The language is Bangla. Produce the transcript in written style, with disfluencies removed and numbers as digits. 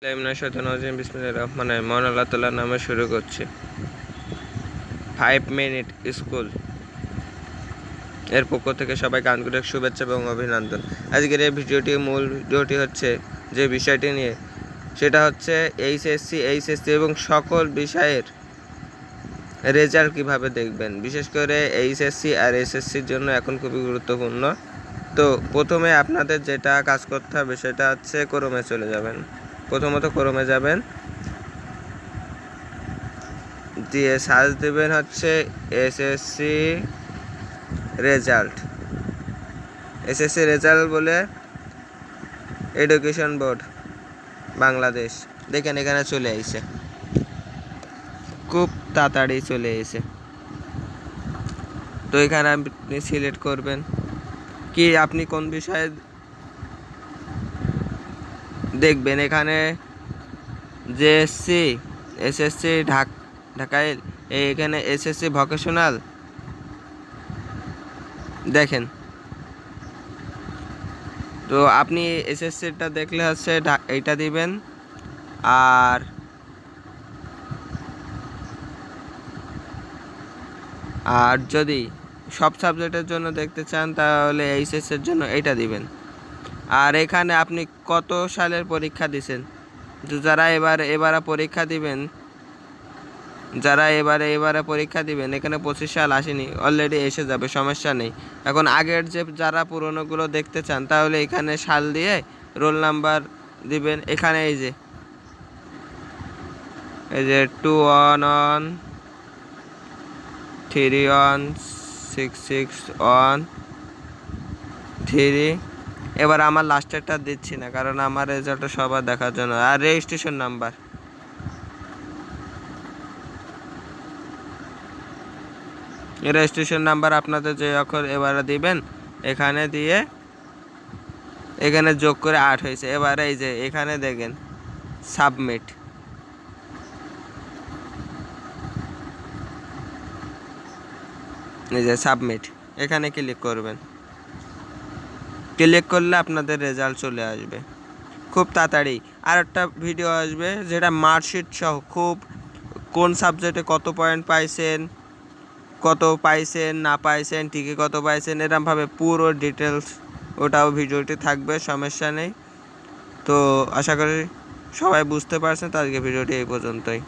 মহান আল্লাহ তাআলার নামে শুরু করছি। 5 মিনিট স্কুল এর পক্ষ থেকে সবাইকে আন্তরিক শুভেচ্ছা এবং অভিনন্দন। আজকের এই মূল ভিডিওটি হচ্ছে যে বিষয়টি নিয়ে, সেটা হচ্ছে এইচএসসি এবং সকল বিষয়ের রেজাল্ট কিভাবে দেখবেন। বিশেষ করে এইচএসসি আর এসএসসির জন্য এখন খুবই গুরুত্বপূর্ণ। তো প্রথমে আপনাদের যেটা কাজ করতে হবে সেটা হচ্ছে ক্রোমে চলে যাবেন। প্রথমত ক্রোমে যাবেন, দিয়ে সার্চ দেবেন হচ্ছে এসএসসি রেজাল্ট বলে এডুকেশন বোর্ড বাংলাদেশ। দেখেন এখানে চলে আইছে, খুব তাড়াতাড়ি চলে এসে। তো এখানে আপনি সিলেক্ট করবেন কি আপনি কোন বিষয়ে দেখবেন। এখানে জেএসসি, এসএসসি ঢাকায়, এখানে এসএসসি ভোকেশনাল দেখেন। তো আপনি এসএসসিটা দেখলে হচ্ছে এইটা দিবেন। আর যদি সব সাবজেক্টের জন্য দেখতে চান তাহলে এইচএসের জন্য এইটা দিবেন। আর এখানে আপনি কত সালের পরীক্ষা দিছেন, যারা এবারে পরীক্ষা দিবেন, এখানে 25 সাল আসেনি, অলরেডি এসে যাবে, সমস্যা নেই। এখন আগের যে যারা পুরনোগুলো দেখতে চান তাহলে এখানে সাল দিয়ে রোল নাম্বার দিবেন। এখানে এই যে 213661 এবার আমার লাস্টেরটা দিচ্ছি না, কারণ আমার রেজাল্টটা সবার দেখার জন্য। আর রেজিস্ট্রেশন নাম্বার আপনাদের যে অক্ষর এবারে দিবেন, এখানে দিয়ে এখানে যোগ করে 8 হয়েছে। এবারে এই যে এখানে দেখেন সাবমিট, এই যে সাবমিট, এখানে ক্লিক করবেন। ক্লিক করলে আপনাদের রেজাল্ট চলে আসবে খুব তাড়াতাড়ি। আর একটা ভিডিও আসবে যেটা মার্কশিট সহ, খুব কোন সাবজেক্টে কত পয়েন্ট পাইছেন, না পাইছেন, ঠিকই কত পাইছেন, এরকমভাবে পুরো ডিটেলস ওটাও ভিডিওটি থাকবে, সমস্যা নেই। তো আশা করি সবাই বুঝতে পারছেন। তো আজকে ভিডিওটি এই পর্যন্তই।